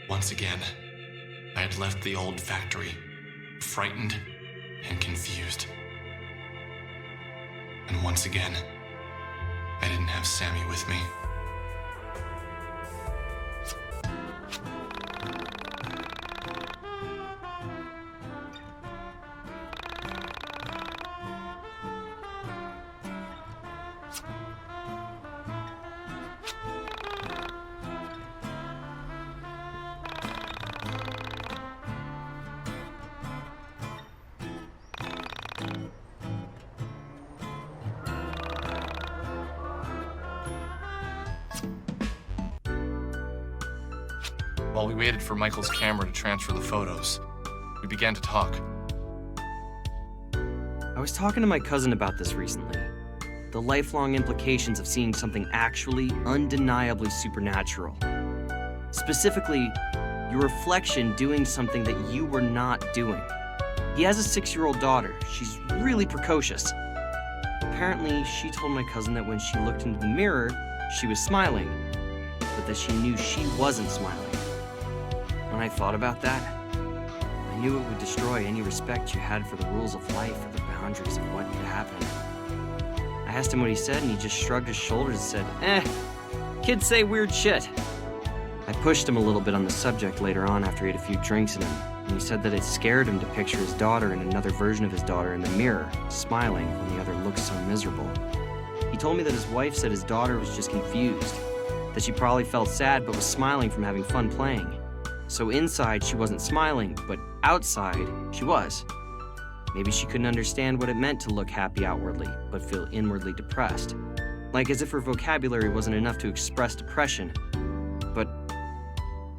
Once again, I had left the old factory, frightened and confused. And once again, I didn't have Sammy with me. While we waited for Michael's camera to transfer the photos, we began to talk. I was talking to my cousin about this recently. The lifelong implications of seeing something actually, undeniably supernatural. Specifically, your reflection doing something that you were not doing. He has a 6-year-old daughter. She's really precocious. Apparently, she told my cousin that when she looked into the mirror, she was smiling, but that she knew she wasn't smiling. When I thought about that, I knew it would destroy any respect you had for the rules of life or the boundaries of what could happen. I asked him what he said, and he just shrugged his shoulders and said, kids say weird shit. I pushed him a little bit on the subject later on after he had a few drinks in him, and he said that it scared him to picture his daughter and another version of his daughter in the mirror, smiling when the other looked so miserable. He told me that his wife said his daughter was just confused, that she probably felt sad but was smiling from having fun playing. So inside, she wasn't smiling, but outside, she was. Maybe she couldn't understand what it meant to look happy outwardly, but feel inwardly depressed. Like as if her vocabulary wasn't enough to express depression. But,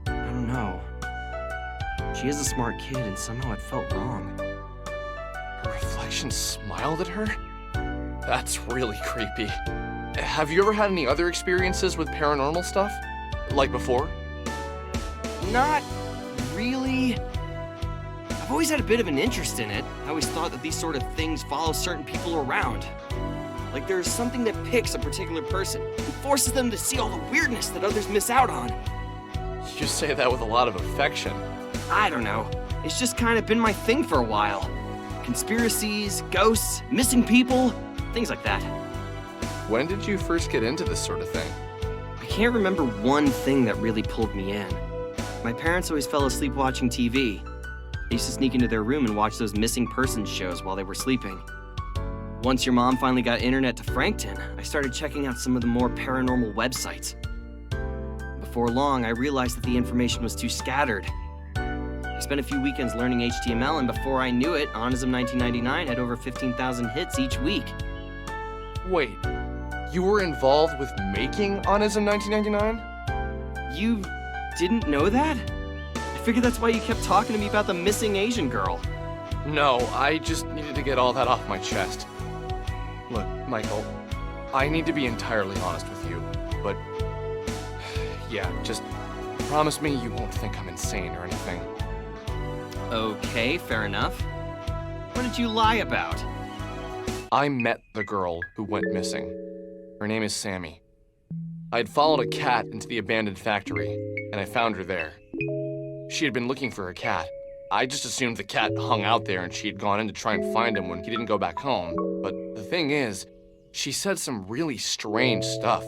I don't know. She is a smart kid, and somehow it felt wrong. Her reflection smiled at her? That's really creepy. Have you ever had any other experiences with paranormal stuff? Like before? Not really. I've always had a bit of an interest in it. I always thought that these sort of things follow certain people around. Like there's something that picks a particular person and forces them to see all the weirdness that others miss out on. You say that with a lot of affection. I don't know. It's just kind of been my thing for a while. Conspiracies, ghosts, missing people, things like that. When did you first get into this sort of thing? I can't remember one thing that really pulled me in. My parents always fell asleep watching TV. I used to sneak into their room and watch those missing persons shows while they were sleeping. Once your mom finally got internet to Frankton, I started checking out some of the more paranormal websites. Before long, I realized that the information was too scattered. I spent a few weekends learning HTML, and before I knew it, Onism 1999 had over 15,000 hits each week. Wait, you were involved with making Onism 1999? You didn't know that? I figured that's why you kept talking to me about the missing Asian girl. No, I just needed to get all that off my chest. Look, Michael, I need to be entirely honest with you, but yeah, just promise me you won't think I'm insane or anything. Okay, fair enough. What did you lie about? I met the girl who went missing. Her name is Sammy. I'd followed a cat into the abandoned factory, and I found her there. She had been looking for her cat. I just assumed the cat hung out there and she had gone in to try and find him when he didn't go back home. But the thing is, she said some really strange stuff.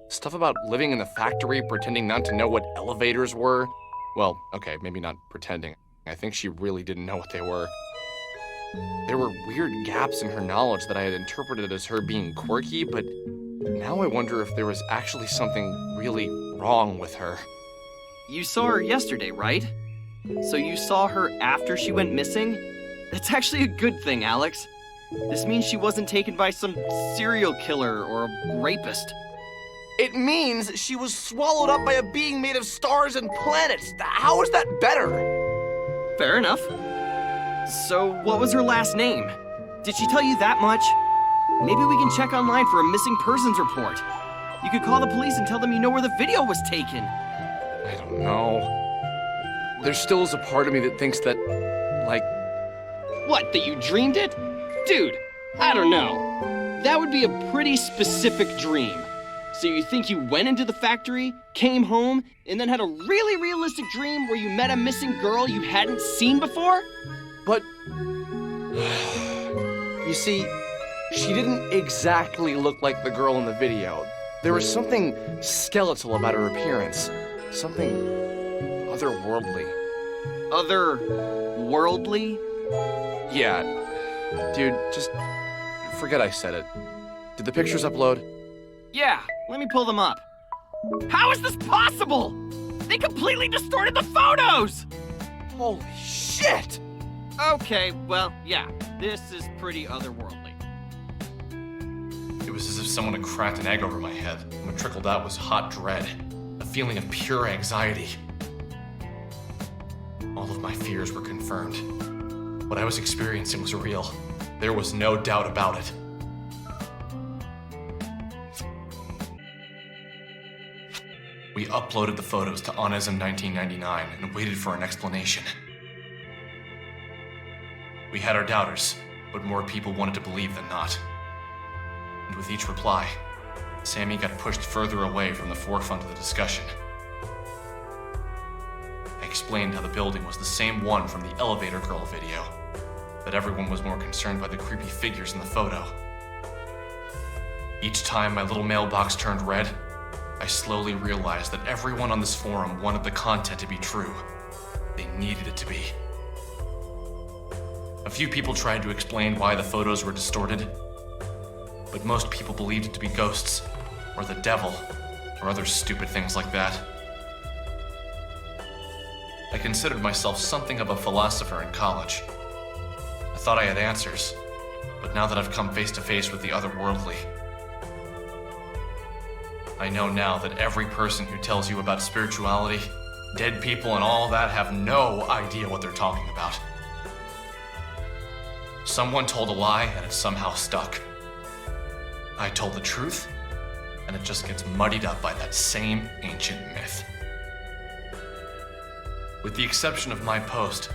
Stuff about living in the factory, pretending not to know what elevators were. Well, okay, maybe not pretending. I think she really didn't know what they were. There were weird gaps in her knowledge that I had interpreted as her being quirky, but now I wonder if there was actually something really wrong with her. You saw her yesterday, right? So you saw her after she went missing? That's actually a good thing, Alex. This means she wasn't taken by some serial killer or a rapist. It means she was swallowed up by a being made of stars and planets. How is that better? Fair enough. So what was her last name? Did she tell you that much? Maybe we can check online for a missing persons report. You could call the police and tell them you know where the video was taken. I don't know. There still is a part of me that thinks that, like... What, that you dreamed it? Dude, I don't know. That would be a pretty specific dream. So you think you went into the factory, came home, and then had a really realistic dream where you met a missing girl you hadn't seen before? But... you see, she didn't exactly look like the girl in the video. There was something skeletal about her appearance. Something otherworldly. Otherworldly? Yeah. Dude, just forget I said it. Did the pictures upload? Yeah, let me pull them up. How is this possible? They completely distorted the photos! Holy shit! Okay, well, yeah, this is pretty otherworldly. It was as if someone had cracked an egg over my head, and what trickled out was hot dread, a feeling of pure anxiety. All of my fears were confirmed. What I was experiencing was real. There was no doubt about it. We uploaded the photos to Onism 1999 and waited for an explanation. We had our doubters, but more people wanted to believe than not. And with each reply, Sammy got pushed further away from the forefront of the discussion. I explained how the building was the same one from the elevator girl video, that everyone was more concerned by the creepy figures in the photo. Each time my little mailbox turned red, I slowly realized that everyone on this forum wanted the content to be true. They needed it to be. A few people tried to explain why the photos were distorted, but most people believed it to be ghosts, or the devil, or other stupid things like that. I considered myself something of a philosopher in college. I thought I had answers, but now that I've come face to face with the otherworldly, I know now that every person who tells you about spirituality, dead people, and all that have no idea what they're talking about. Someone told a lie and it somehow stuck. I told the truth, and it just gets muddied up by that same ancient myth. With the exception of my post,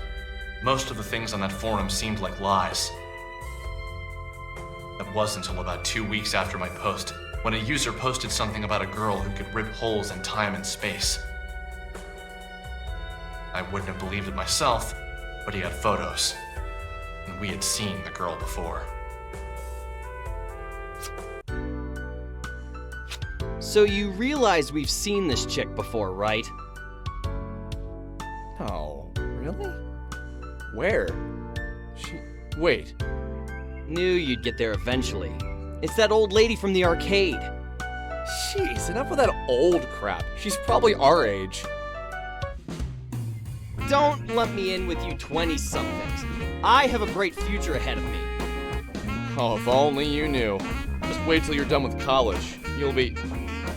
most of the things on that forum seemed like lies. That wasn't until about 2 weeks after my post, when a user posted something about a girl who could rip holes in time and space. I wouldn't have believed it myself, but he had photos, and we had seen the girl before. So you realize we've seen this chick before, right? Oh, really? Where? Wait. Knew you'd get there eventually. It's that old lady from the arcade. Jeez, enough of that old crap. She's probably our age. Don't lump me in with you 20-somethings. I have a bright future ahead of me. Oh, if only you knew. Just wait till you're done with college. You'll be...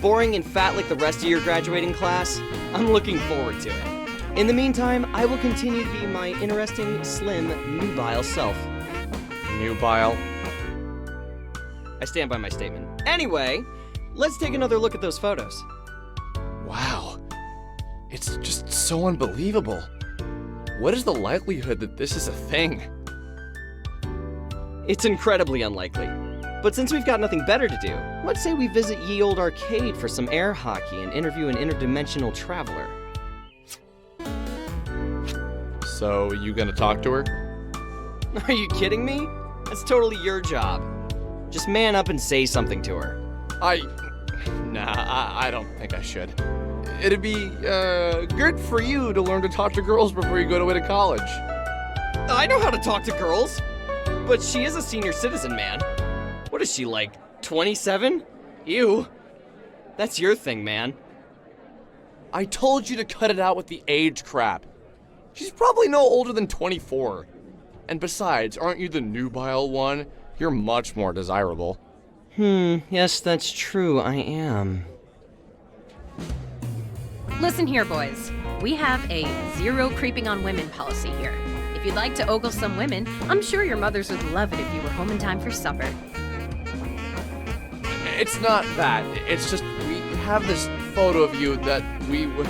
boring and fat like the rest of your graduating class? I'm looking forward to it. In the meantime, I will continue to be my interesting, slim, nubile self. Nubile? I stand by my statement. Anyway, let's take another look at those photos. Wow. It's just so unbelievable. What is the likelihood that this is a thing? It's incredibly unlikely. But since we've got nothing better to do, let's say we visit ye old arcade for some air hockey and interview an interdimensional traveler. So, you gonna talk to her? Are you kidding me? That's totally your job. Just man up and say something to her. Nah, I don't think I should. It'd be, good for you to learn to talk to girls before you go away to college. I know how to talk to girls, but she is a senior citizen, man. What is she, like, 27? Ew. That's your thing, man. I told you to cut it out with the age crap. She's probably no older than 24. And besides, aren't you the nubile one? You're much more desirable. Yes, that's true, I am. Listen here, boys. We have a zero creeping on women policy here. If you'd like to ogle some women, I'm sure your mothers would love it if you were home in time for supper. It's not that. It's just we have this photo of you that we would...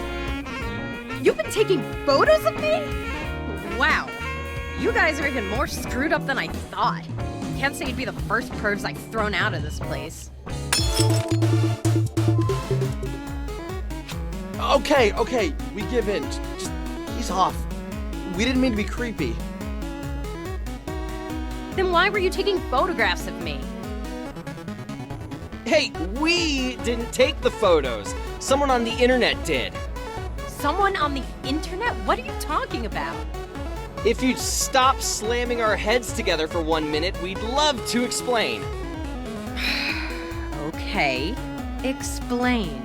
You've been taking photos of me? Wow. You guys are even more screwed up than I thought. Can't say you'd be the first pervs I've thrown out of this place. Okay, we give in. Just ease off. We didn't mean to be creepy. Then why were you taking photographs of me? Hey, we didn't take the photos. Someone on the internet did. Someone on the internet? What are you talking about? If you'd stop slamming our heads together for 1 minute, we'd love to explain. Okay, explain.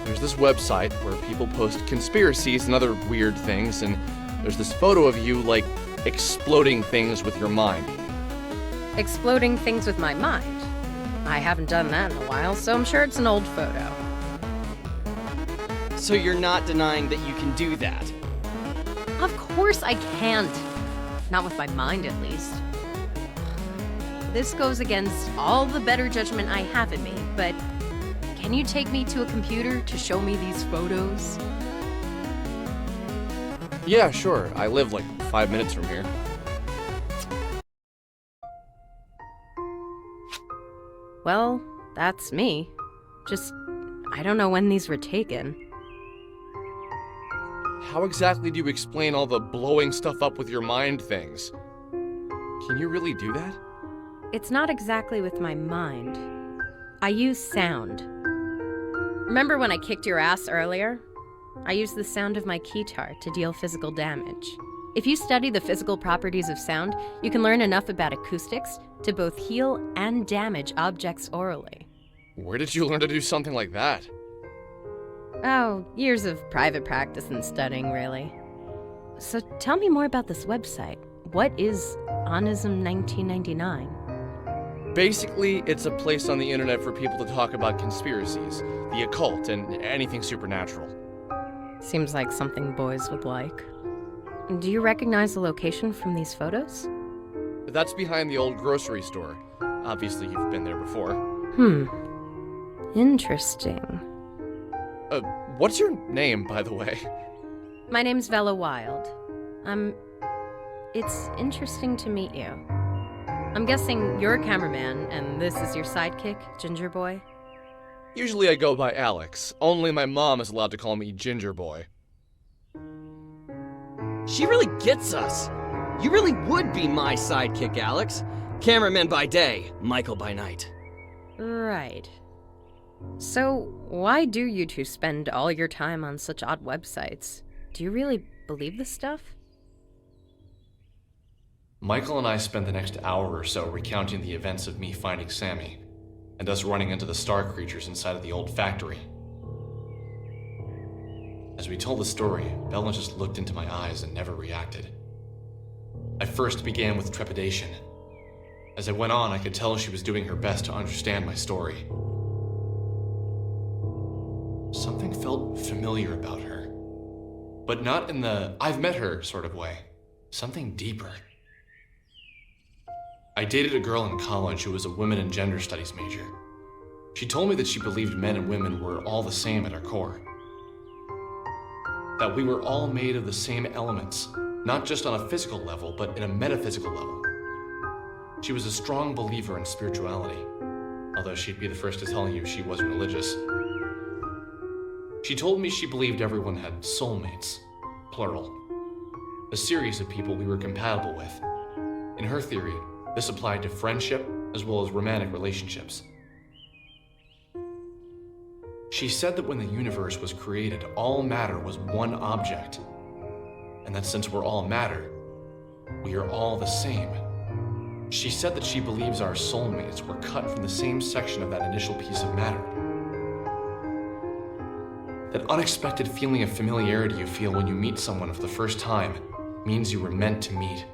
There's this website where people post conspiracies and other weird things, and there's this photo of you, like, exploding things with your mind. Exploding things with my mind. I haven't done that in a while, so I'm sure it's an old photo. So you're not denying that you can do that? Of course I can't. Not with my mind, at least. This goes against all the better judgment I have in me, but can you take me to a computer to show me these photos? Yeah, sure. I live like 5 minutes from here. Well, that's me. Just, I don't know when these were taken. How exactly do you explain all the blowing stuff up with your mind things? Can you really do that? It's not exactly with my mind. I use sound. Remember when I kicked your ass earlier? I used the sound of my keytar to deal physical damage. If you study the physical properties of sound, you can learn enough about acoustics to both heal and damage objects orally. Where did you learn to do something like that? Oh, years of private practice and studying, really. So tell me more about this website. What is Onism 1999? Basically, it's a place on the internet for people to talk about conspiracies, the occult, and anything supernatural. Seems like something boys would like. Do you recognize the location from these photos? That's behind the old grocery store. Obviously, you've been there before. Interesting. What's your name, by the way? My name's Vella Wild. It's interesting to meet you. I'm guessing you're a cameraman, and this is your sidekick, Ginger Boy? Usually I go by Alex. Only my mom is allowed to call me Ginger Boy. She really gets us. You really would be my sidekick, Alex. Cameraman by day, Michael by night. Right. So, why do you two spend all your time on such odd websites? Do you really believe this stuff? Michael and I spent the next hour or so recounting the events of me finding Sammy, and us running into the star creatures inside of the old factory. As we told the story, Bella just looked into my eyes and never reacted. I first began with trepidation. As I went on, I could tell she was doing her best to understand my story. Something felt familiar about her, but not in the I've met her sort of way. Something deeper. I dated a girl in college who was a women and gender studies major. She told me that she believed men and women were all the same at our core. That we were all made of the same elements, not just on a physical level, but in a metaphysical level. She was a strong believer in spirituality, although she'd be the first to tell you she wasn't religious. She told me she believed everyone had soulmates, plural, a series of people we were compatible with. In her theory, this applied to friendship as well as romantic relationships. She said that when the universe was created, all matter was one object, and that since we're all matter, we are all the same. She said that she believes our soulmates were cut from the same section of that initial piece of matter. That unexpected feeling of familiarity you feel when you meet someone for the first time means you were meant to meet.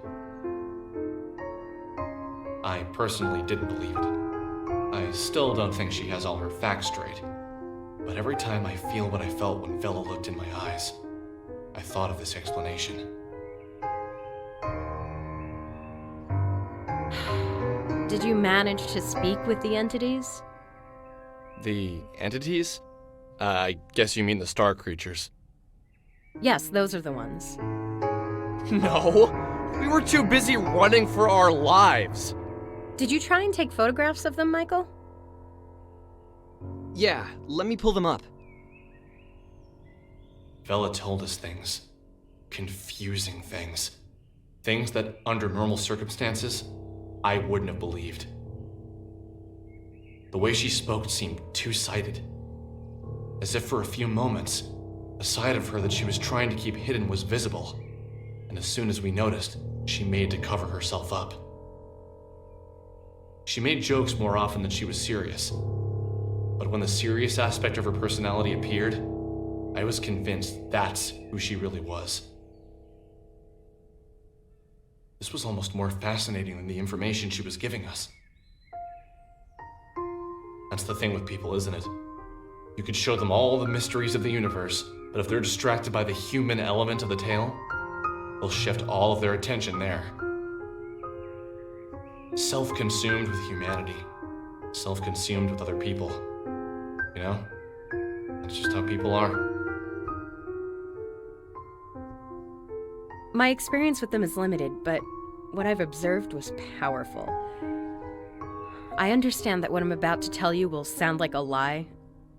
I personally didn't believe it. I still don't think she has all her facts straight. But every time I feel what I felt when Vella looked in my eyes, I thought of this explanation. Did you manage to speak with the entities? The entities? I guess you mean the star creatures. Yes, those are the ones. No! We were too busy running for our lives! Did you try and take photographs of them, Michael? Yeah, let me pull them up. Vella told us things. Confusing things. Things that, under normal circumstances, I wouldn't have believed. The way she spoke seemed two-sided. As if for a few moments, a side of her that she was trying to keep hidden was visible, and as soon as we noticed, she made to cover herself up. She made jokes more often than she was serious, but when the serious aspect of her personality appeared, I was convinced that's who she really was. This was almost more fascinating than the information she was giving us. That's the thing with people, isn't it? You could show them all the mysteries of the universe, but if they're distracted by the human element of the tale, they'll shift all of their attention there. Self-consumed with humanity. Self-consumed with other people. You know? That's just how people are. My experience with them is limited, but what I've observed was powerful. I understand that what I'm about to tell you will sound like a lie,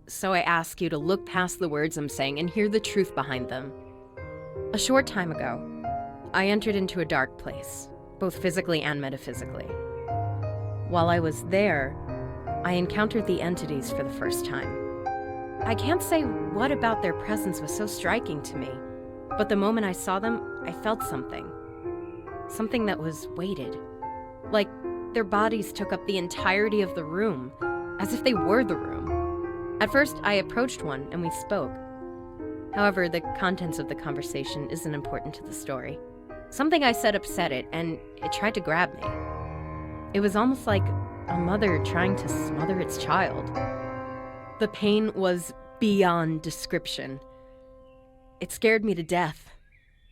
so I ask you to look past the words I'm saying and hear the truth behind them. A short time ago, I entered into a dark place, both physically and metaphysically. While I was there, I encountered the entities for the first time. I can't say what about their presence was so striking to me, but the moment I saw them, I felt something. Something that was weighted. Like their bodies took up the entirety of the room, as if they were the room. At first, I approached one and we spoke. However, the contents of the conversation isn't important to the story. Something I said upset it, and it tried to grab me. It was almost like a mother trying to smother its child. The pain was beyond description. It scared me to death.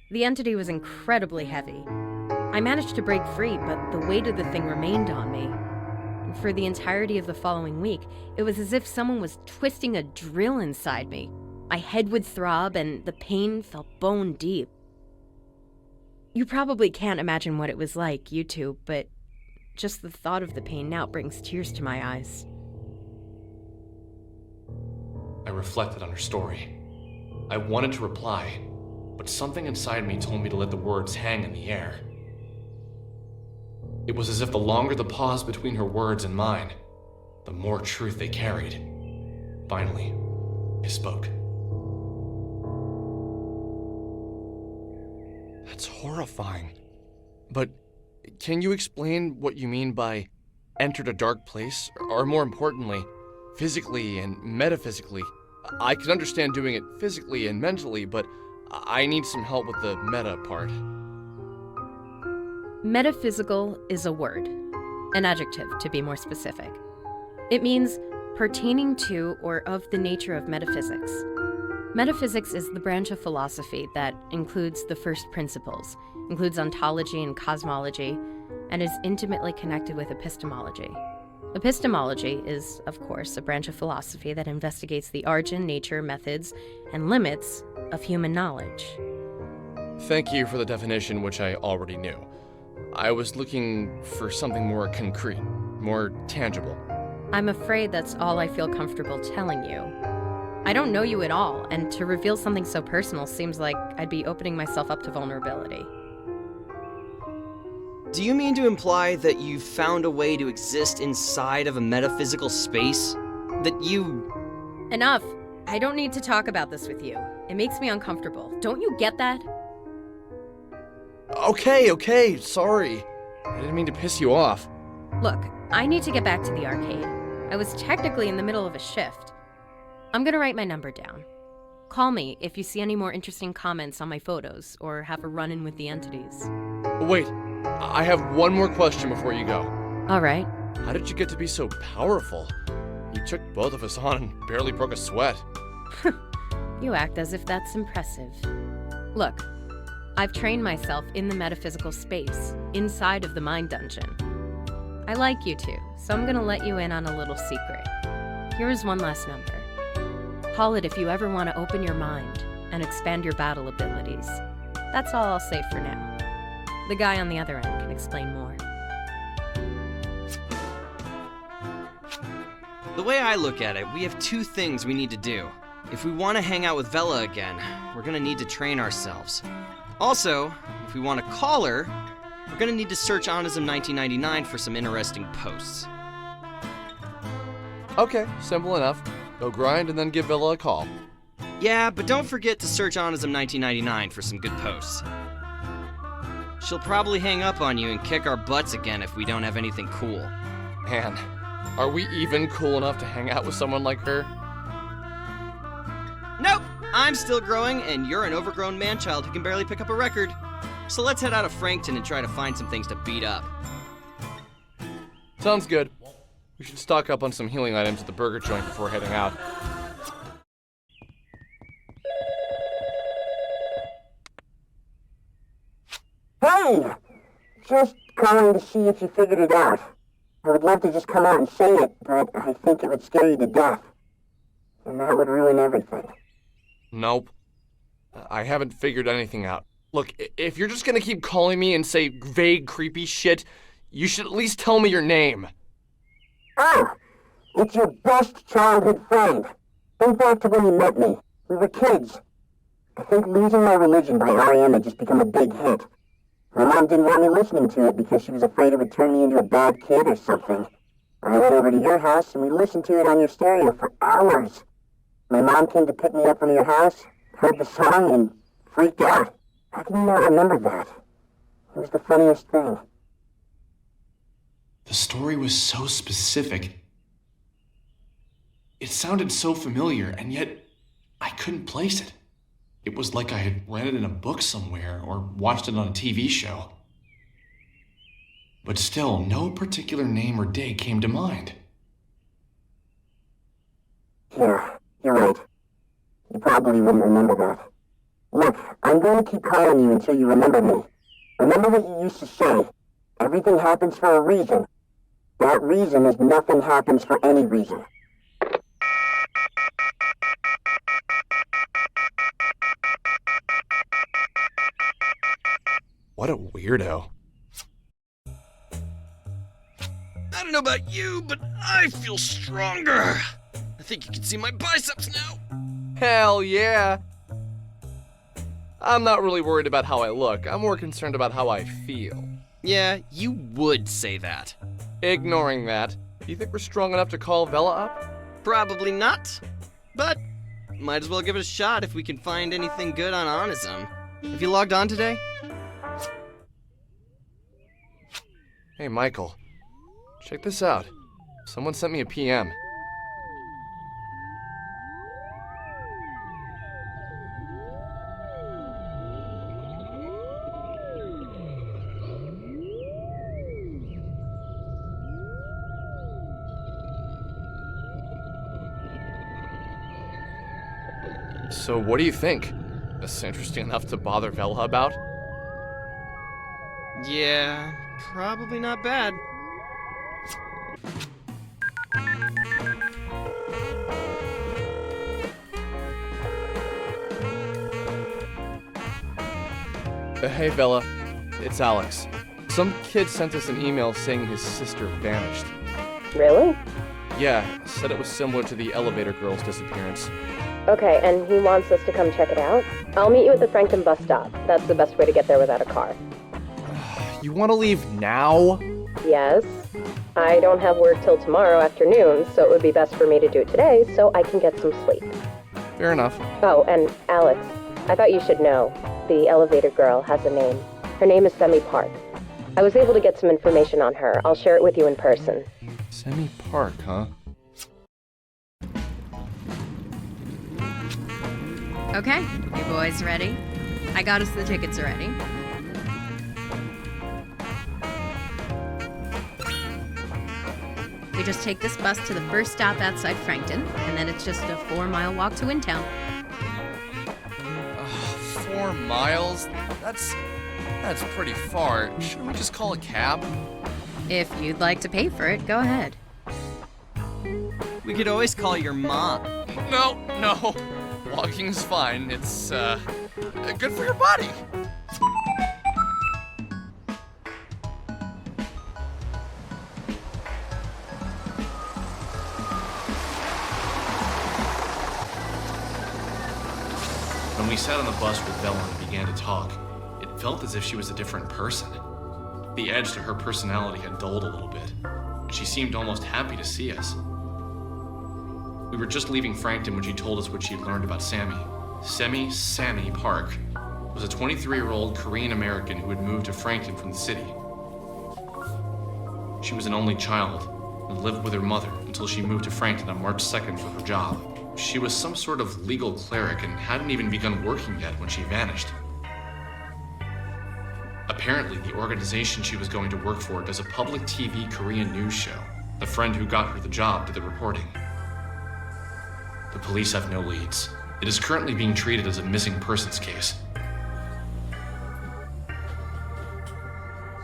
The entity was incredibly heavy. I managed to break free, but the weight of the thing remained on me. And for the entirety of the following week, it was as if someone was twisting a drill inside me. My head would throb, and the pain felt bone deep. You probably can't imagine what it was like, you two, but just the thought of the pain now brings tears to my eyes. I reflected on her story. I wanted to reply, but something inside me told me to let the words hang in the air. It was as if the longer the pause between her words and mine, the more truth they carried. Finally, I spoke. That's horrifying. But can you explain what you mean by entered a dark place? Or more importantly, physically and metaphysically? I can understand doing it physically and mentally, but I need some help with the meta part. Metaphysical is a word, an adjective to be more specific. It means pertaining to or of the nature of metaphysics. Metaphysics is the branch of philosophy that includes the first principles, includes ontology and cosmology, and is intimately connected with epistemology. Epistemology is, of course, a branch of philosophy that investigates the origin, nature, methods, and limits of human knowledge. Thank you for the definition, which I already knew. I was looking for something more concrete, more tangible. I'm afraid that's all I feel comfortable telling you. I don't know you at all, and to reveal something so personal seems like I'd be opening myself up to vulnerability. Do you mean to imply that you found a way to exist inside of a metaphysical space? That you... Enough! I don't need to talk about this with you. It makes me uncomfortable. Don't you get that? Okay, sorry. I didn't mean to piss you off. Look, I need to get back to the arcade. I was technically in the middle of a shift. I'm gonna write my number down. Call me if you see any more interesting comments on my photos or have a run-in with the entities. Wait, I have one more question before you go. All right. How did you get to be so powerful? You took both of us on and barely broke a sweat. You act as if that's impressive. Look, I've trained myself in the metaphysical space, inside of the mind dungeon. I like you two, so I'm gonna let you in on a little secret. Here's one last number. Call it if you ever want to open your mind and expand your battle abilities. That's all I'll say for now. The guy on the other end can explain more. The way I look at it, we have two things we need to do. if we want to hang out with Vella again, we're gonna need to train ourselves. Also, if we want to call her, we're gonna need to search Onism 1999 for some interesting posts. Okay, simple enough. Go grind and then give Vella a call. Yeah, but don't forget to search Onism 1999 for some good posts. She'll probably hang up on you and kick our butts again if we don't have anything cool. Man, are we even cool enough to hang out with someone like her? Nope! I'm still growing, and you're an overgrown man-child who can barely pick up a record. So let's head out of Frankton and try to find some things to beat up. Sounds good. We should stock up on some healing items at the burger joint before heading out. Hey! Just calling to see if you figured it out. I would love to just come out and say it, but I think it would scare you to death. And that would ruin everything. Nope. I haven't figured anything out. Look, if you're just gonna keep calling me and say vague, creepy shit, you should at least tell me your name. Oh! It's your best childhood friend. Think back to when you met me. We were kids. I think Losing My Religion by R.E.M. had just become a big hit. My mom didn't want me listening to it because she was afraid it would turn me into a bad kid or something. I went over to your house and we listened to it on your stereo for hours. My mom came to pick me up from your house, heard the song, and freaked out. How can you not remember that? It was the funniest thing. The story was so specific. It sounded so familiar, and yet I couldn't place it. It was like I had read it in a book somewhere or watched it on a TV show. But still, no particular name or date came to mind. Yeah, you're right. You probably wouldn't remember that. Look, I'm going to keep calling you until you remember me. Remember what you used to say. Everything happens for a reason. That reason is nothing happens for any reason. What a weirdo. I don't know about you, but I feel stronger. I think you can see my biceps now. Hell yeah! I'm not really worried about how I look. I'm more concerned about how I feel. Yeah, you would say that. Ignoring that, do you think we're strong enough to call Vella up? Probably not. But might as well give it a shot if we can find anything good on Onism. Have you logged on today? Hey, Michael. Check this out. Someone sent me a PM. So what do you think? This interesting enough to bother Vella about? Yeah, probably not bad. Hey, Vella. It's Alex. Some kid sent us an email saying his sister vanished. Really? Yeah, said it was similar to the elevator girl's disappearance. Okay, and he wants us to come check it out? I'll meet you at the Frankton bus stop. That's the best way to get there without a car. You want to leave now? Yes. I don't have work till tomorrow afternoon, so it would be best for me to do it today so I can get some sleep. Fair enough. Oh, and Alex, I thought you should know. The elevator girl has a name. Her name is Semi Pak. I was able to get some information on her. I'll share it with you in person. Semi Pak, huh? Okay, you boys ready? I got us the tickets already. We just take this bus to the first stop outside Frankton, and then it's just a 4-mile walk to Intown. 4 miles? That's pretty far. Shouldn't we just call a cab? If you'd like to pay for it, go ahead. We could always call your mom. No. Walking's fine. It's, good for your body. sat on the bus with Vella and began to talk, it felt as if she was a different person. The edge to her personality had dulled a little bit, and she seemed almost happy to see us. We were just leaving Frankton when she told us what she'd learned about Sammy. Semi Pak was a 23-year-old Korean American who had moved to Frankton from the city. She was an only child and lived with her mother until she moved to Frankton on March 2nd for her job. She was some sort of legal cleric and hadn't even begun working yet when she vanished. Apparently, the organization she was going to work for does a public TV Korean news show. The friend who got her the job did the reporting. The police have no leads. It is currently being treated as a missing persons case.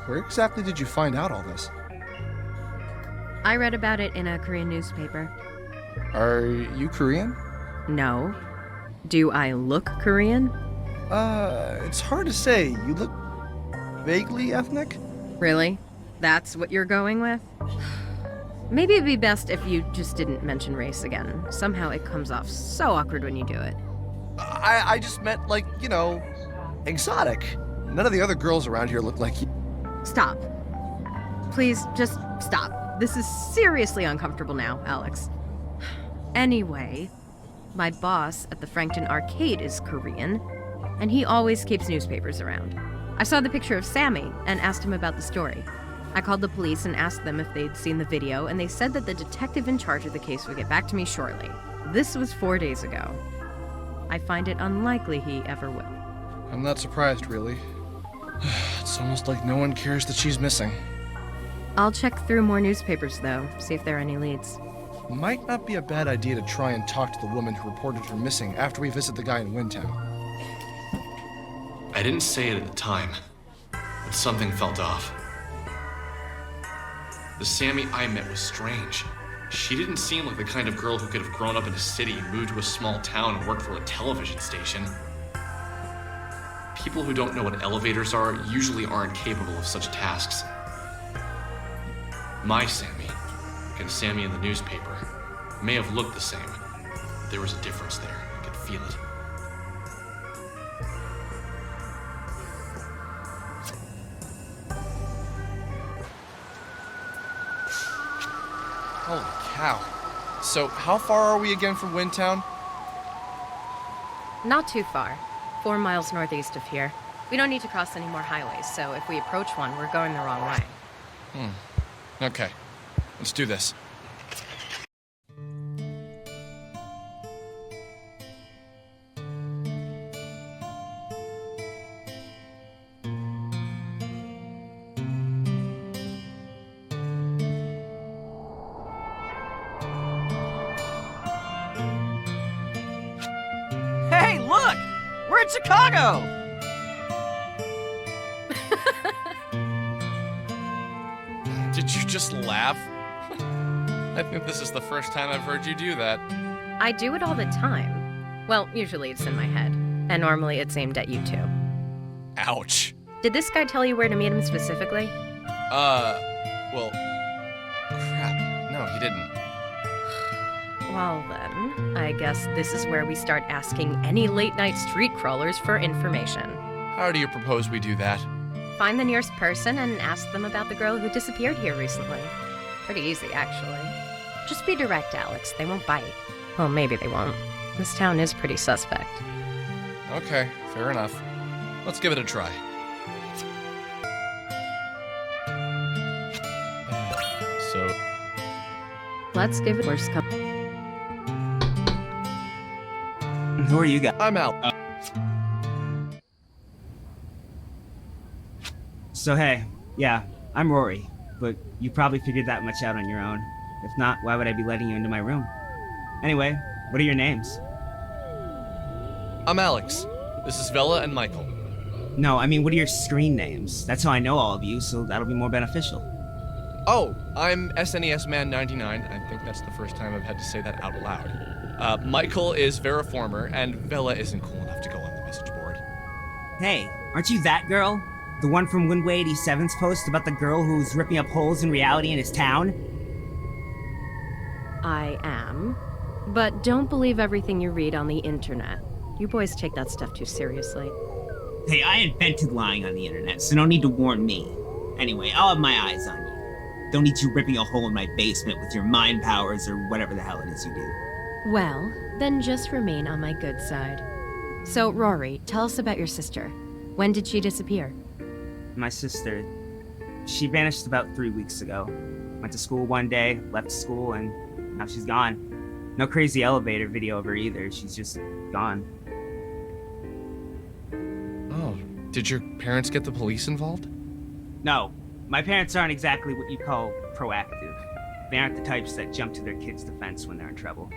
Where exactly did you find out all this? I read about it in a Korean newspaper. Are you Korean? No. Do I look Korean? It's hard to say. You look vaguely ethnic? Really? That's what you're going with? Maybe it'd be best if you just didn't mention race again. Somehow it comes off so awkward when you do it. I just meant, like, you know, exotic. None of the other girls around here look like you. Stop. Please, just stop. This is seriously uncomfortable now, Alex. Anyway, my boss at the Frankton Arcade is Korean, and he always keeps newspapers around. I saw the picture of Sammy and asked him about the story. I called the police and asked them if they'd seen the video, and they said that the detective in charge of the case would get back to me shortly. This was 4 days ago. I find it unlikely he ever will. I'm not surprised, really. It's almost like no one cares that she's missing. I'll check through more newspapers, though, see if there are any leads. Might not be a bad idea to try and talk to the woman who reported her missing after we visit the guy in Windtown. I didn't say it at the time, but something felt off. The Sammy I met was strange. She didn't seem like the kind of girl who could have grown up in a city, moved to a small town, and worked for a television station. People who don't know what elevators are usually aren't capable of such tasks. My Sammy, and Sammy in the newspaper, may have looked the same, but there was a difference there. I could feel it. Holy cow. So, how far are we again from Windtown? Not too far. 4 miles northeast of here. We don't need to cross any more highways, so if we approach one, we're going the wrong way. Okay. Let's do this. Hey, look! We're in Chicago! Did you just laugh? I think this is the first time I've heard you do that. I do it all the time. Well, usually it's in my head, and normally it's aimed at you too. Ouch. Did this guy tell you where to meet him specifically? Well, crap. No, he didn't. Well then, I guess this is where we start asking any late-night street crawlers for information. How do you propose we do that? Find the nearest person and ask them about the girl who disappeared here recently. Pretty easy, actually. Just be direct, Alex. They won't bite. Well, maybe they won't. This town is pretty suspect. Okay, fair enough. Let's give it a try. So, Let's give it worst come. Who are you guys? I'm out. So hey, yeah, I'm Rory, but you probably figured that much out on your own. If not, why would I be letting you into my room? Anyway, what are your names? I'm Alex. This is Vella and Michael. No, I mean, what are your screen names? That's how I know all of you, so that'll be more beneficial. Oh, I'm SNES Man 99. I think that's the first time I've had to say that out loud. Michael is Veriformer, and Vella isn't cool enough to go on the message board. Hey, aren't you that girl? The one from Windway 87's post about the girl who's ripping up holes in reality in his town? I am. But don't believe everything you read on the internet. You boys take that stuff too seriously. Hey, I invented lying on the internet, so no need to warn me. Anyway, I'll have my eyes on you. Don't need you ripping a hole in my basement with your mind powers or whatever the hell it is you do. Well, then just remain on my good side. So, Rory, tell us about your sister. When did she disappear? My sister, she vanished about 3 weeks ago. Went to school one day, left school, and now she's gone. No crazy elevator video of her either, she's just gone. Oh, did your parents get the police involved? No, my parents aren't exactly what you call proactive. They aren't the types that jump to their kids' defense when they're in trouble.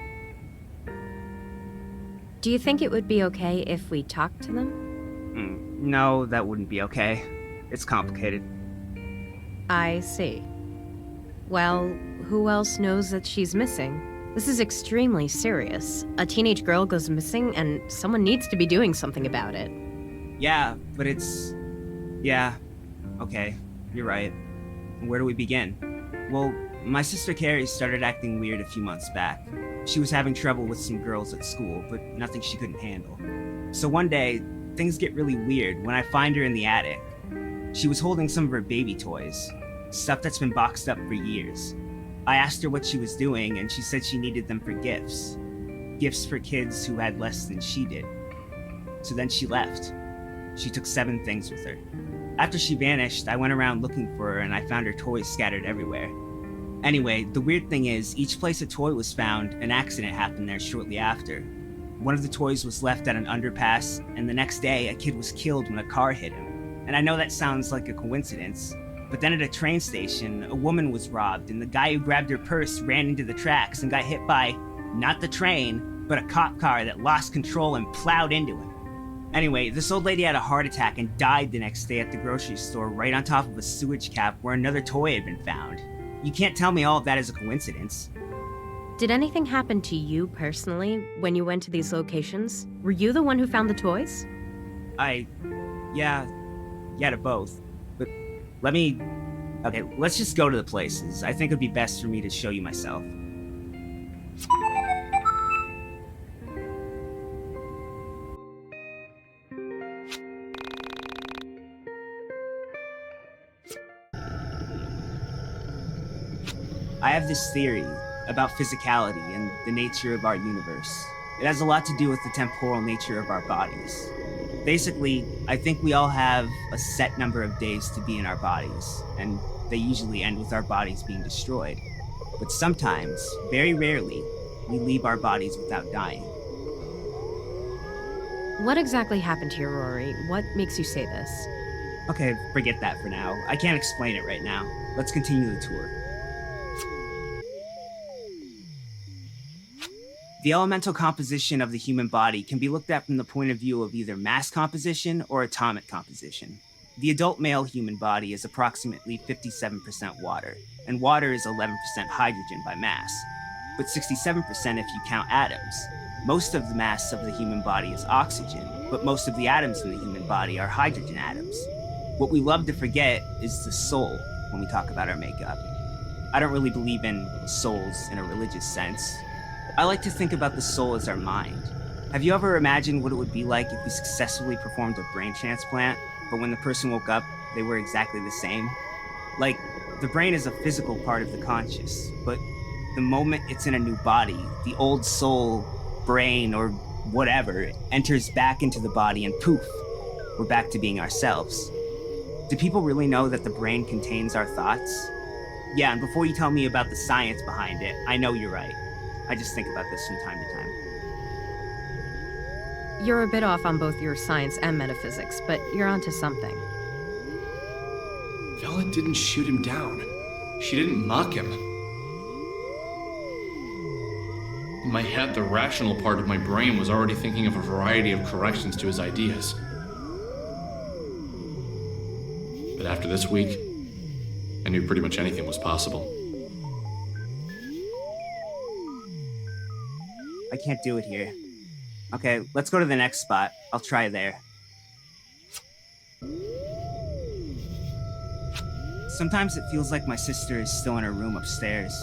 Do you think it would be okay if we talked to them? No, that wouldn't be okay. It's complicated. I see. Well, who else knows that she's missing? This is extremely serious. A teenage girl goes missing, and someone needs to be doing something about it. Yeah, but it's... Yeah, okay, you're right. Where do we begin? Well, my sister Carrie started acting weird a few months back. She was having trouble with some girls at school, but nothing she couldn't handle. So one day, things get really weird when I find her in the attic. She was holding some of her baby toys, stuff that's been boxed up for years. I asked her what she was doing, and she said she needed them for gifts. Gifts for kids who had less than she did. So then she left. She took 7 things with her. After she vanished, I went around looking for her, and I found her toys scattered everywhere. Anyway, the weird thing is, each place a toy was found, an accident happened there shortly after. One of the toys was left at an underpass, and the next day, a kid was killed when a car hit him. And I know that sounds like a coincidence, but then at a train station, a woman was robbed, and the guy who grabbed her purse ran into the tracks and got hit by, not the train, but a cop car that lost control and plowed into him. Anyway, this old lady had a heart attack and died the next day at the grocery store right on top of a sewage cap where another toy had been found. You can't tell me all of that is a coincidence. Did anything happen to you personally when you went to these locations? Were you the one who found the toys? Yeah, to both. But okay, let's just go to the places. I think it'd be best for me to show you myself. I have this theory about physicality and the nature of our universe. It has a lot to do with the temporal nature of our bodies. Basically, I think we all have a set number of days to be in our bodies, and they usually end with our bodies being destroyed. But sometimes, very rarely, we leave our bodies without dying. What exactly happened to you, Rory? What makes you say this? Okay, forget that for now. I can't explain it right now. Let's continue the tour. The elemental composition of the human body can be looked at from the point of view of either mass composition or atomic composition. The adult male human body is approximately 57% water, and water is 11% hydrogen by mass, but 67% if you count atoms. Most of the mass of the human body is oxygen, but most of the atoms in the human body are hydrogen atoms. What we love to forget is the soul when we talk about our makeup. I don't really believe in souls in a religious sense. I like to think about the soul as our mind. Have you ever imagined what it would be like if we successfully performed a brain transplant, but when the person woke up, they were exactly the same? Like, the brain is a physical part of the conscious, but the moment it's in a new body, the old soul, brain, or whatever enters back into the body and poof, we're back to being ourselves. Do people really know that the brain contains our thoughts? Yeah, and before you tell me about the science behind it, I know you're right. I just think about this from time to time. You're a bit off on both your science and metaphysics, but you're onto something. Vella didn't shoot him down. She didn't mock him. In my head, the rational part of my brain was already thinking of a variety of corrections to his ideas. But after this week, I knew pretty much anything was possible. I can't do it here. Okay, let's go to the next spot. I'll try there. Sometimes it feels like my sister is still in her room upstairs.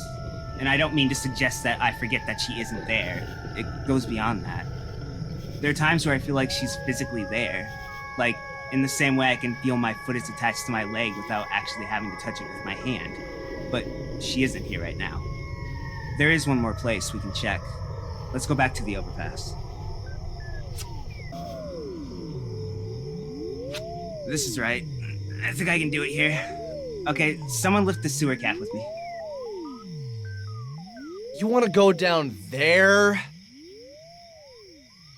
And I don't mean to suggest that I forget that she isn't there. It goes beyond that. There are times where I feel like she's physically there. Like, in the same way I can feel my foot is attached to my leg without actually having to touch it with my hand. But she isn't here right now. There is one more place we can check. Let's go back to the overpass. This is right. I think I can do it here. Okay, someone lift the sewer cap with me. You want to go down there?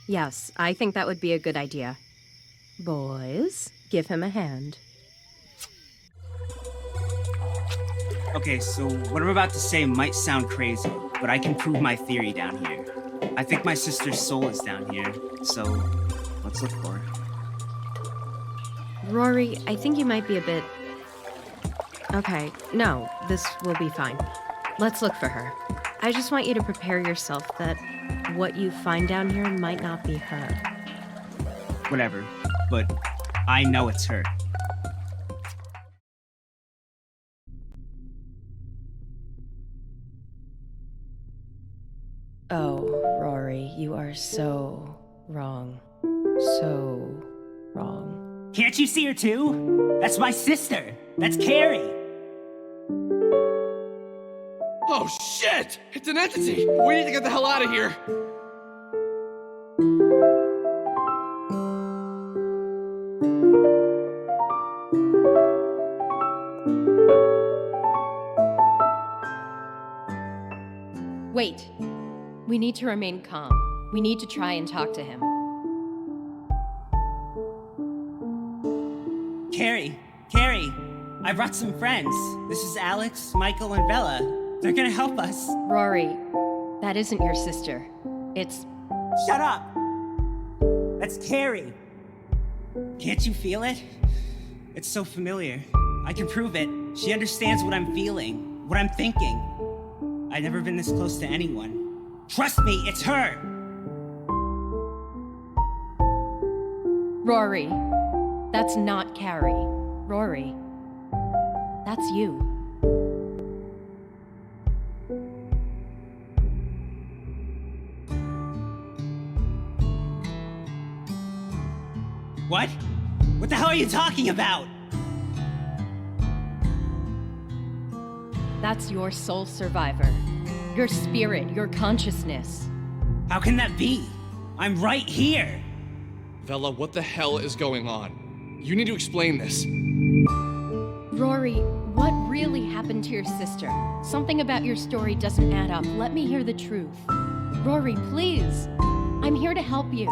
Yes, I think that would be a good idea. Boys, give him a hand. Okay, so what I'm about to say might sound crazy, but I can prove my theory down here. I think my sister's soul is down here, so let's look for her. Rory, I think you might be a bit... Okay, no, this will be fine. Let's look for her. I just want you to prepare yourself that what you find down here might not be her. Whatever, but I know it's her. Oh, Rory, you are so wrong. So wrong. Can't you see her too? That's my sister. That's Carrie. Oh shit! It's an entity! We need to get the hell out of here! Wait. We need to remain calm. We need to try and talk to him. Carrie, I brought some friends. This is Alex, Michael, and Vella. They're gonna help us. Rory, that isn't your sister. It's... Shut up! That's Carrie. Can't you feel it? It's so familiar. I can prove it. She understands what I'm feeling, what I'm thinking. I've never been this close to anyone. Trust me, it's her! Rory, that's not Carrie. Rory, that's you. What? What the hell are you talking about? That's your soul survivor. Your spirit, your consciousness. How can that be? I'm right here! Vella, what the hell is going on? You need to explain this. Rory, what really happened to your sister? Something about your story doesn't add up. Let me hear the truth. Rory, please. I'm here to help you.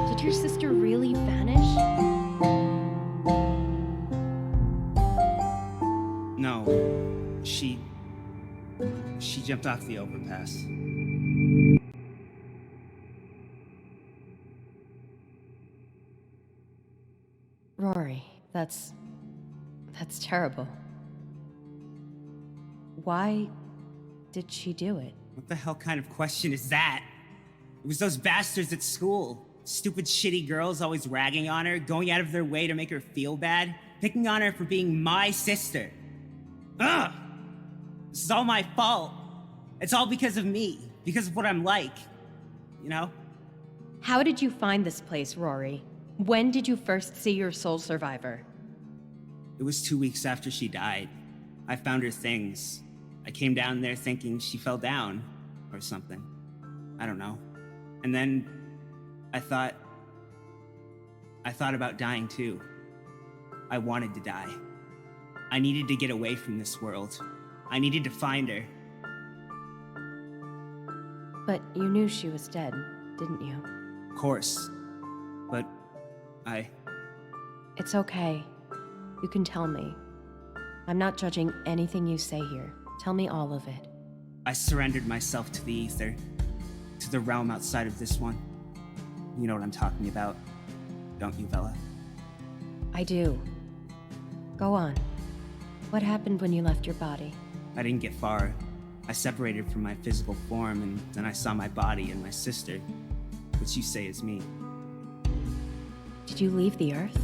Did your sister really vanish? No. She jumped off the overpass. Rory, that's terrible. Why did she do it? What the hell kind of question is that? It was those bastards at school. Stupid, shitty girls always ragging on her, going out of their way to make her feel bad, picking on her for being my sister. Ugh! This is all my fault. It's all because of me, because of what I'm like. You know? How did you find this place, Rory? When did you first see your soul survivor? It was 2 weeks after she died. I found her things. I came down there thinking she fell down or something. I don't know. And then I thought about dying too. I wanted to die. I needed to get away from this world. I needed to find her. But you knew she was dead, didn't you? Of course. But It's okay. You can tell me. I'm not judging anything you say here. Tell me all of it. I surrendered myself to the ether, to the realm outside of this one. You know what I'm talking about, don't you, Vella? I do. Go on. What happened when you left your body? I didn't get far. I separated from my physical form, and then I saw my body and my sister, which you say is me. Did you leave the Earth?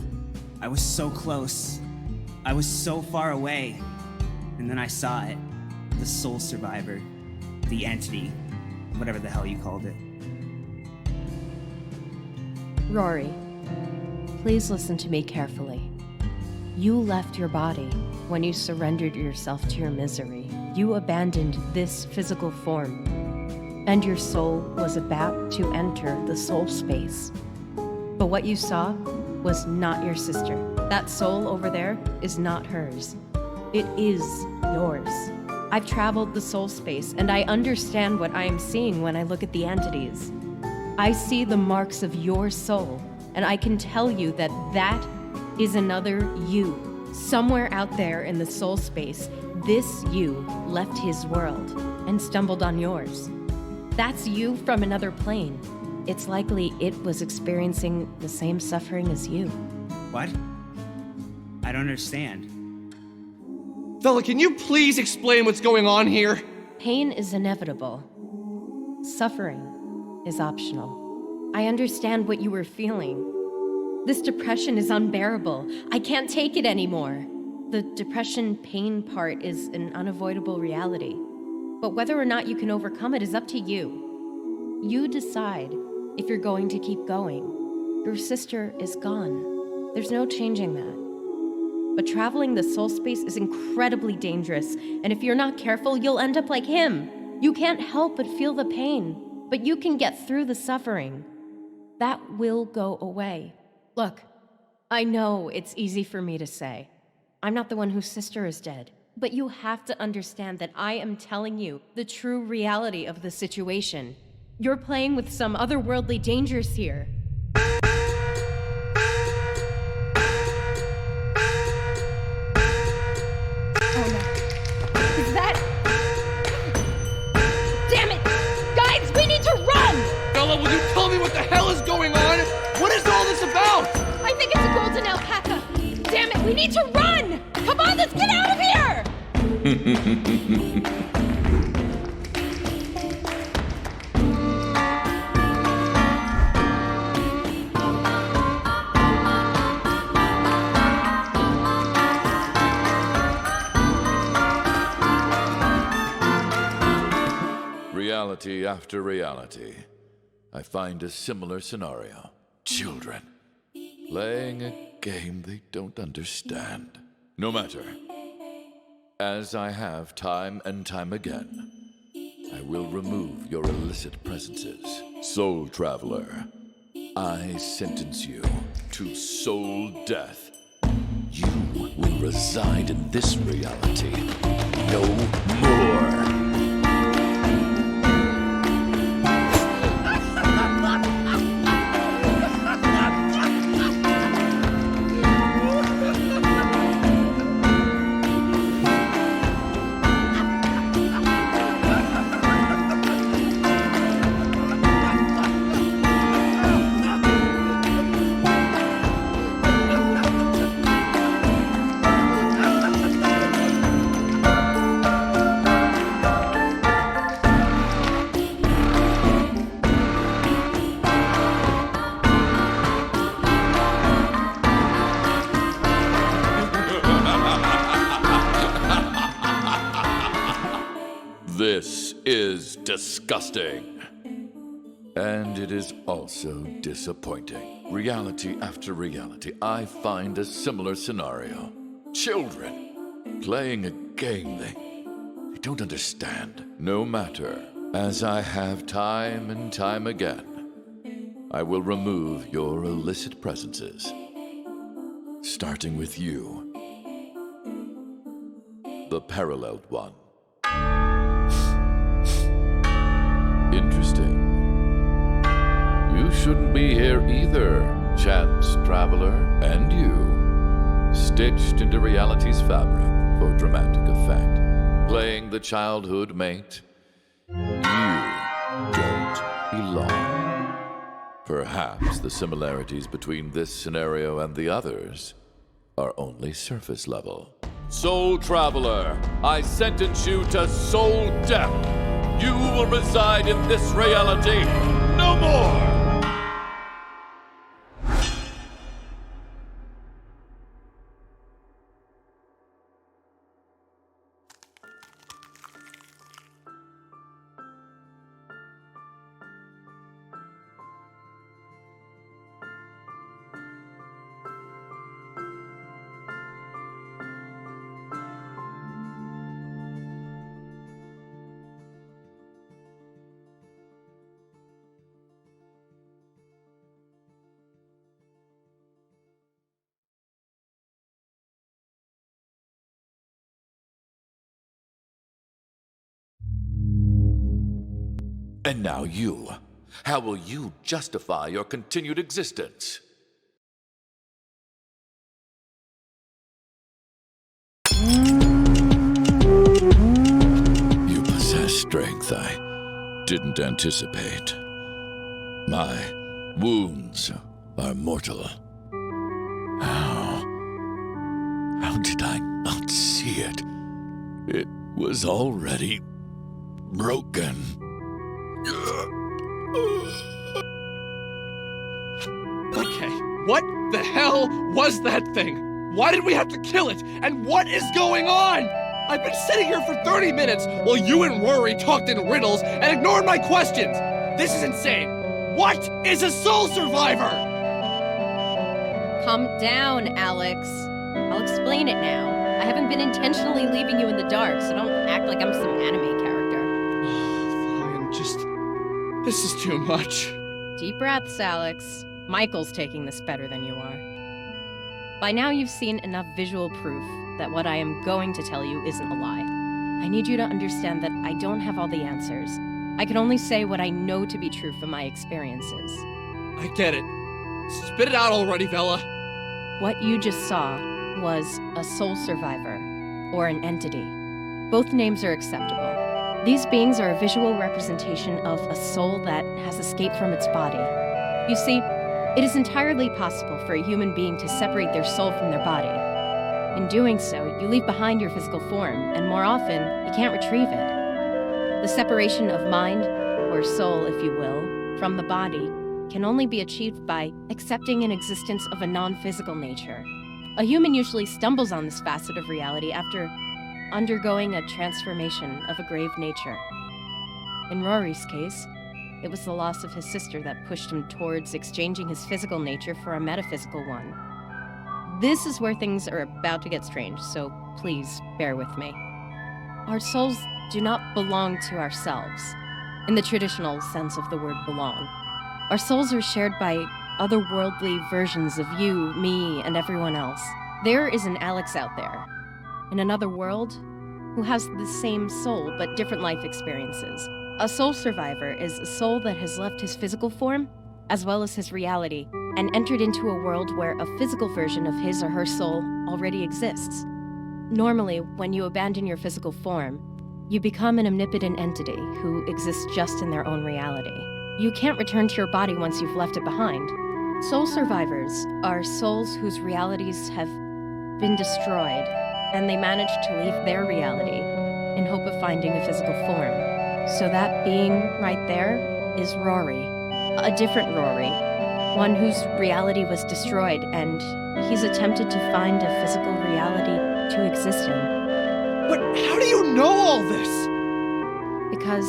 I was so close. I was so far away. And then I saw it. The soul survivor. The entity. Whatever the hell you called it. Rory, please listen to me carefully. You left your body when you surrendered yourself to your misery. You abandoned this physical form, and your soul was about to enter the soul space. But what you saw was not your sister. That soul over there is not hers. It is yours. I've traveled the soul space, and I understand what I am seeing when I look at the entities. I see the marks of your soul, and I can tell you that that is another you. Somewhere out there in the soul space, this you left his world and stumbled on yours. That's you from another plane. It's likely it was experiencing the same suffering as you. What? I don't understand. Vella, can you please explain what's going on here? Pain is inevitable. Suffering is optional. I understand what you were feeling. This depression is unbearable. I can't take it anymore. The depression pain part is an unavoidable reality. But whether or not you can overcome it is up to you. You decide if you're going to keep going. Your sister is gone. There's no changing that. But traveling the soul space is incredibly dangerous, and if you're not careful, you'll end up like him. You can't help but feel the pain, but you can get through the suffering. That will go away. Look, I know it's easy for me to say. I'm not the one whose sister is dead. But you have to understand that I am telling you the true reality of the situation. You're playing with some otherworldly dangers here. Oh no. Is that... Damn it! Guys, we need to run! Vella, will you tell me what the hell is going on? What is all this about? I think it's a golden alpaca. Damn it, we need to run! Come on, let's get out of here! Reality after reality, I find a similar scenario. Children playing a game they don't understand. No matter. As I have time and time again, I will remove your illicit presences. Soul Traveler, I sentence you to soul death. You will reside in this reality no more. This is disgusting. And it is also disappointing. Reality after reality, I find a similar scenario. Children playing a game they don't understand. No matter, as I have time and time again, I will remove your illicit presences. Starting with you, the paralleled one. Interesting. You shouldn't be here either, chance traveler. And you, stitched into reality's fabric for dramatic effect, playing the childhood mate. You don't belong. Perhaps the similarities between this scenario and the others are only surface level. Soul Traveler, I sentence you to soul death. You will reside in this reality no more! And now you. How will you justify your continued existence? You possess strength I didn't anticipate. My wounds are mortal. How did I not see it? It was already broken. Okay, what the hell was that thing? Why did we have to kill it? And what is going on? I've been sitting here for 30 minutes while you and Rory talked in riddles and ignored my questions. This is insane. What is a soul survivor? Calm down, Alex. I'll explain it now. I haven't been intentionally leaving you in the dark, so don't act like I'm some anime character. Fine, this is too much. Deep breaths, Alex. Michael's taking this better than you are. By now you've seen enough visual proof that what I am going to tell you isn't a lie. I need you to understand that I don't have all the answers. I can only say what I know to be true from my experiences. I get it. Spit it out already, Vella. What you just saw was a soul survivor, or an entity. Both names are acceptable. These beings are a visual representation of a soul that has escaped from its body. You see, it is entirely possible for a human being to separate their soul from their body. In doing so, you leave behind your physical form, and more often, you can't retrieve it. The separation of mind, or soul if you will, from the body can only be achieved by accepting an existence of a non-physical nature. A human usually stumbles on this facet of reality after undergoing a transformation of a grave nature. In Rory's case, it was the loss of his sister that pushed him towards exchanging his physical nature for a metaphysical one. This is where things are about to get strange, so please bear with me. Our souls do not belong to ourselves, in the traditional sense of the word belong. Our souls are shared by otherworldly versions of you, me, and everyone else. There is an Alex out there, in another world, who has the same soul but different life experiences. A soul survivor is a soul that has left his physical form, as well as his reality, and entered into a world where a physical version of his or her soul already exists. Normally, when you abandon your physical form, you become an omnipotent entity who exists just in their own reality. You can't return to your body once you've left it behind. Soul survivors are souls whose realities have been destroyed, and they manage to leave their reality in hope of finding a physical form. So that being right there is Rory. A different Rory. One whose reality was destroyed, and he's attempted to find a physical reality to exist in. But how do you know all this? Because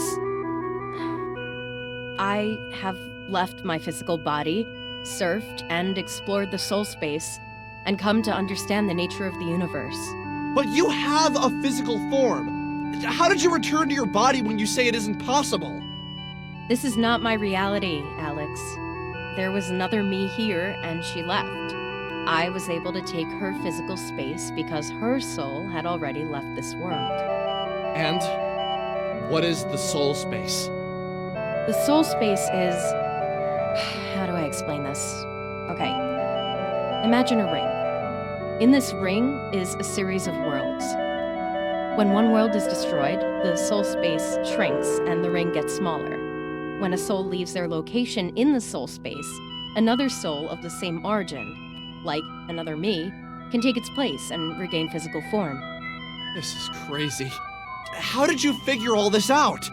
I have left my physical body, surfed and explored the soul space, and come to understand the nature of the universe. But you have a physical form. How did you return to your body when you say it isn't possible? This is not my reality, Alex. There was another me here, and she left. I was able to take her physical space because her soul had already left this world. And what is the soul space? The soul space is... How do I explain this? Okay. Imagine a ring. In this ring is a series of worlds. When one world is destroyed, the soul space shrinks and the ring gets smaller. When a soul leaves their location in the soul space, another soul of the same origin, like another me, can take its place and regain physical form. This is crazy. How did you figure all this out?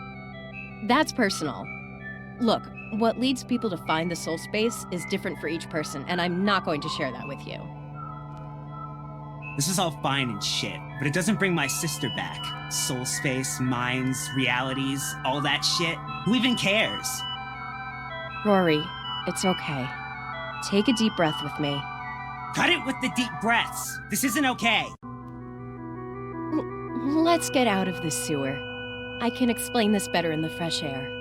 That's personal. Look, what leads people to find the soul space is different for each person, and I'm not going to share that with you. This is all fine and shit, but it doesn't bring my sister back. Soul space, minds, realities, all that shit. Who even cares? Rory, it's okay. Take a deep breath with me. Cut it with the deep breaths. This isn't okay. Let's get out of this sewer. I can explain this better in the fresh air.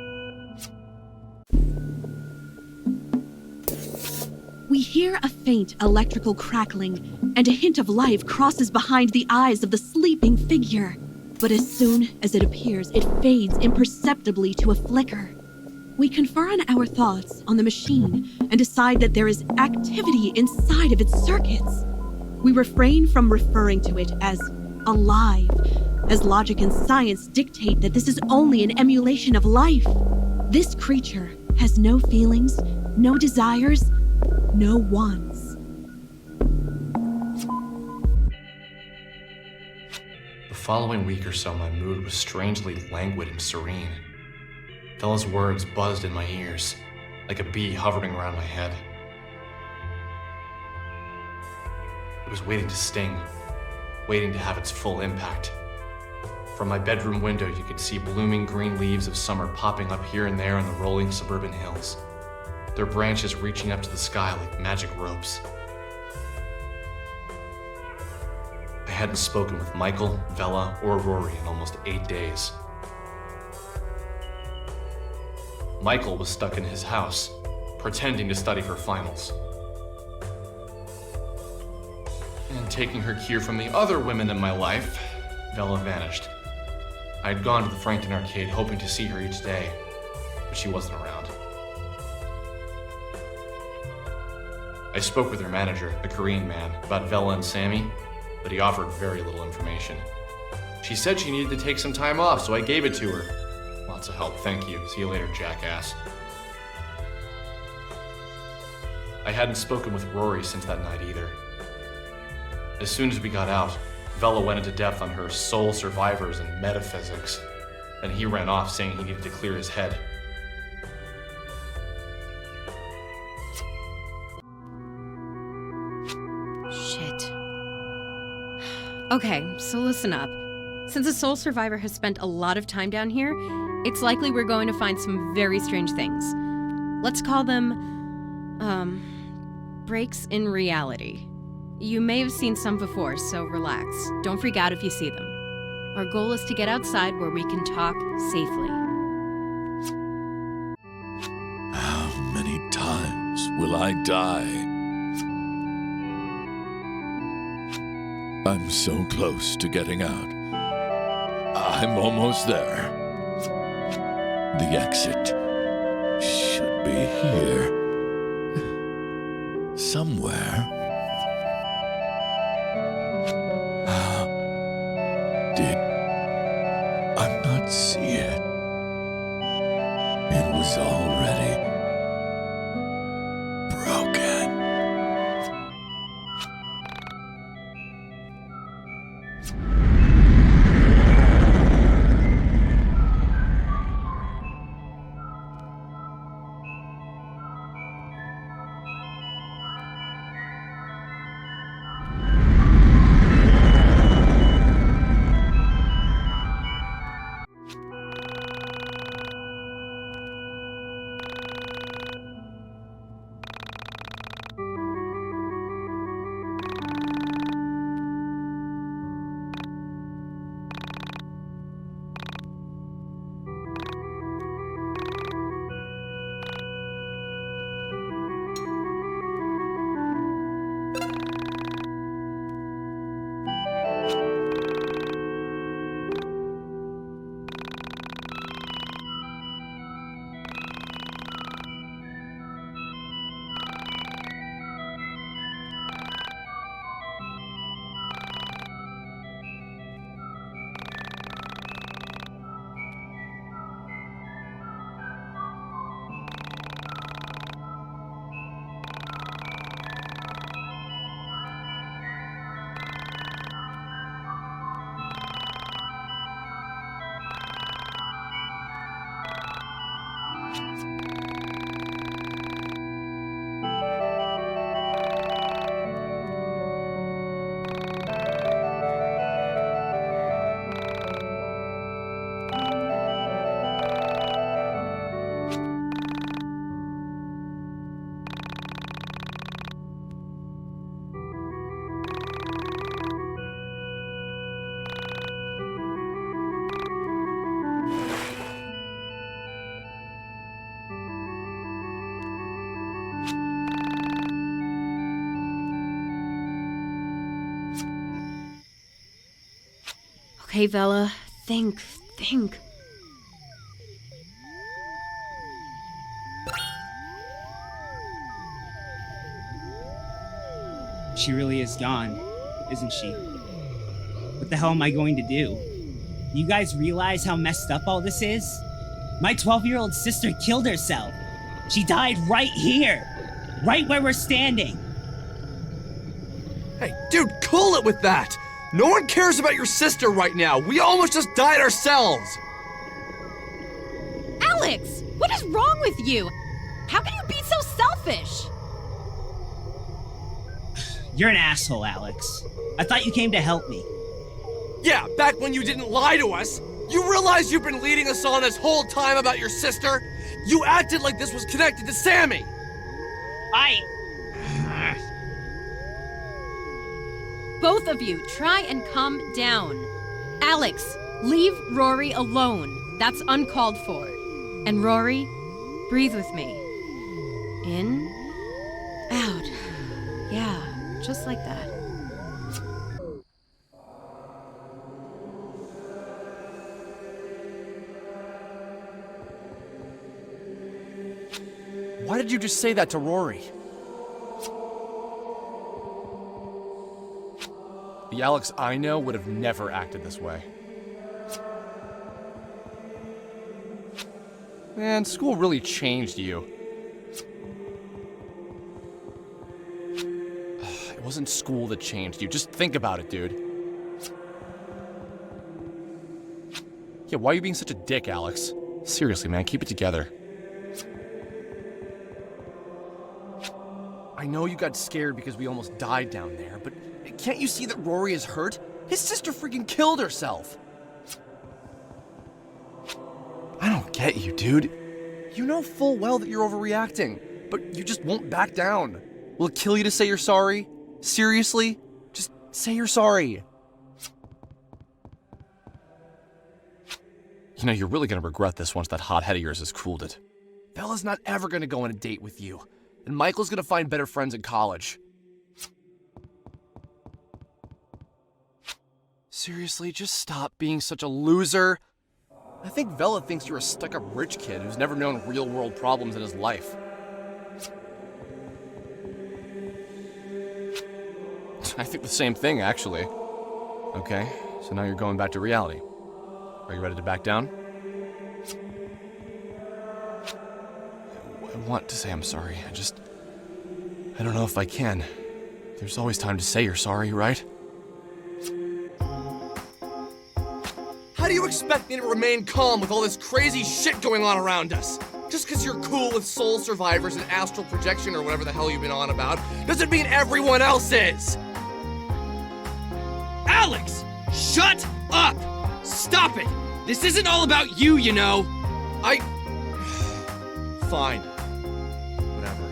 We hear a faint electrical crackling, and a hint of life crosses behind the eyes of the sleeping figure. But as soon as it appears, it fades imperceptibly to a flicker. We confer on our thoughts on the machine and decide that there is activity inside of its circuits. We refrain from referring to it as alive, as logic and science dictate that this is only an emulation of life. This creature has no feelings, no desires, no wants. The following week or so, my mood was strangely languid and serene. Vella's words buzzed in my ears, like a bee hovering around my head. It was waiting to sting, waiting to have its full impact. From my bedroom window, you could see blooming green leaves of summer popping up here and there on the rolling suburban hills, their branches reaching up to the sky like magic ropes. I hadn't spoken with Michael, Vella, or Rory in almost 8 days. Michael was stuck in his house, pretending to study for finals. And taking her cue from the other women in my life, Vella vanished. I had gone to the Frankton arcade hoping to see her each day, but she wasn't around. I spoke with her manager, the Korean man, about Vella and Sammy, but he offered very little information. She said she needed to take some time off, so I gave it to her. Lots of help, thank you. See you later, jackass. I hadn't spoken with Rory since that night either. As soon as we got out, Vella went into depth on her soul survivors and metaphysics. Then he ran off saying he needed to clear his head. Shit. Okay, so listen up. Since a soul survivor has spent a lot of time down here, it's likely we're going to find some very strange things. Let's call them, breaks in reality. You may have seen some before, so relax. Don't freak out if you see them. Our goal is to get outside where we can talk safely. How many times will I die? I'm so close to getting out. I'm almost there. The exit should be here. Somewhere. Did I not see it? It was already broken. Okay, Vella, think. she really is gone, isn't she? What the hell am I going to do? You guys realize how messed up all this is? My 12-year-old sister killed herself. She died right here. Right where we're standing. Hey, dude, cool it with that! No one cares about your sister right now. We almost just died ourselves! Alex! What is wrong with you? How can you be so selfish? You're an asshole, Alex. I thought you came to help me. Yeah, back when you didn't lie to us. You realize you've been leading us on this whole time about your sister? You acted like this was connected to Sammy! Both of you, try and calm down. Alex, leave Rory alone. That's uncalled for. And Rory, breathe with me. In, out. Yeah, just like that. Why did you just say that to Rory? The Alex I know would have never acted this way. Man, school really changed you. It wasn't school that changed you. Just think about it, dude. Yeah, why are you being such a dick, Alex? Seriously, man, keep it together. I know you got scared because we almost died down there, but can't you see that Rory is hurt? His sister freaking killed herself! I don't get you, dude. You know full well that you're overreacting, but you just won't back down. Will it kill you to say you're sorry? Seriously? Just say you're sorry. You know, you're really gonna regret this once that hot head of yours has cooled it. Bella's not ever gonna go on a date with you, and Michael's gonna find better friends in college. Seriously, just stop being such a loser. I think Vella thinks you're a stuck-up rich kid who's never known real-world problems in his life. I think the same thing, actually. Okay, so now you're going back to reality. Are you ready to back down? I want to say I'm sorry, I don't know if I can. There's always time to say you're sorry, right? How do you expect me to remain calm with all this crazy shit going on around us? Just because you're cool with soul survivors and astral projection or whatever the hell you've been on about, doesn't mean everyone else is! Alex! Shut up! Stop it! This isn't all about you, you know! Fine. Whatever.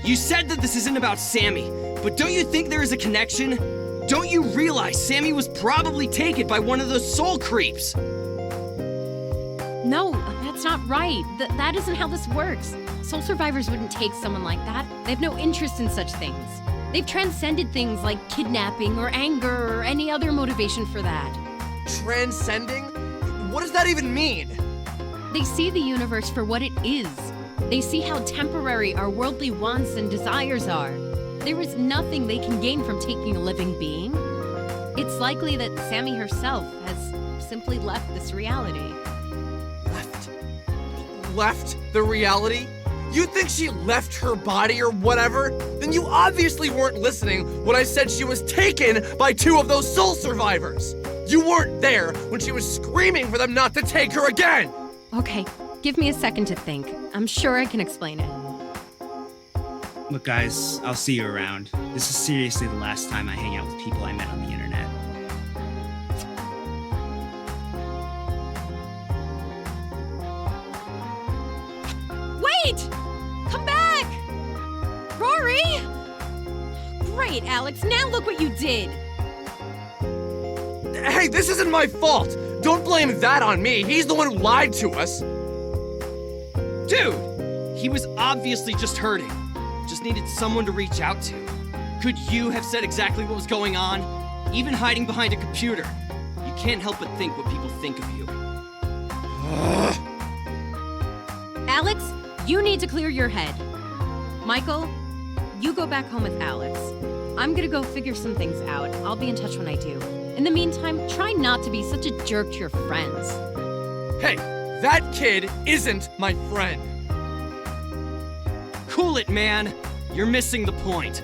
You said that this isn't about Sammy, but don't you think there is a connection? Don't you realize Sammy was probably taken by one of those soul creeps? No, that's not right. That isn't how this works. Soul survivors wouldn't take someone like that. They have no interest in such things. They've transcended things like kidnapping or anger or any other motivation for that. Transcending? What does that even mean? They see the universe for what it is. They see how temporary our worldly wants and desires are. There is nothing they can gain from taking a living being. It's likely that Sammy herself has simply left this reality. Left the reality? You think she left her body or whatever? Then you obviously weren't listening when I said she was taken by two of those soul survivors. You weren't there when she was screaming for them not to take her again. Okay, give me a second to think. I'm sure I can explain it. Look, guys, I'll see you around. This is seriously the last time I hang out with people I met on the internet. Wait! Come back! Rory! Great, Alex. Now look what you did. Hey, this isn't my fault. Don't blame that on me. He's the one who lied to us. Dude! He was obviously just hurting. Just needed someone to reach out to. Could you have said exactly what was going on? Even hiding behind a computer. You can't help but think what people think of you. Alex, you need to clear your head. Michael, you go back home with Alex. I'm gonna go figure some things out. I'll be in touch when I do. In the meantime, try not to be such a jerk to your friends. Hey, that kid isn't my friend. Cool it, man. You're missing the point.